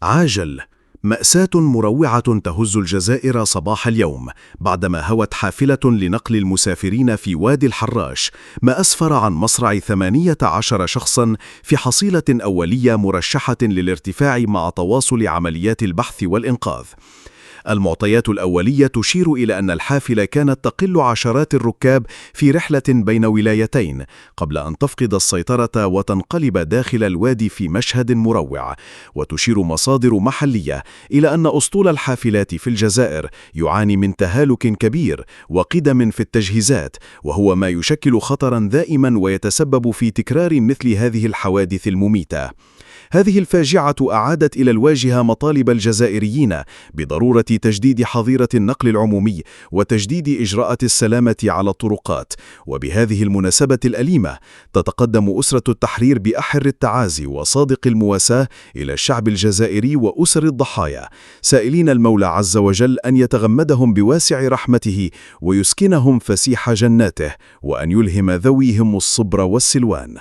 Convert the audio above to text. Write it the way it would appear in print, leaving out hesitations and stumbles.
عاجل. مأساة مروعة تهز الجزائر صباح اليوم بعدما هوت حافلة لنقل المسافرين في وادي الحراش، ما أسفر عن مصرع 18 شخصا في حصيلة أولية مرشحة للارتفاع مع تواصل عمليات البحث والإنقاذ. المعطيات الأولية تشير إلى أن الحافلة كانت تقل عشرات الركاب في رحلة بين ولايتين قبل أن تفقد السيطرة وتنقلب داخل الوادي في مشهد مروع. وتشير مصادر محلية إلى أن أسطول الحافلات في الجزائر يعاني من تهالك كبير وقدم في التجهيزات، وهو ما يشكل خطرا دائما ويتسبب في تكرار مثل هذه الحوادث المميتة. هذه الفاجعة أعادت إلى الواجهة مطالب الجزائريين بضرورة تجديد حظيرة النقل العمومي وتجديد إجراءات السلامة على الطرقات. وبهذه المناسبة الأليمة تتقدم أسرة التحرير بأحر التعازي وصادق المواساة إلى الشعب الجزائري وأسر الضحايا، سائلين المولى عز وجل أن يتغمدهم بواسع رحمته ويسكنهم فسيح جناته، وأن يلهم ذويهم الصبر والسلوان.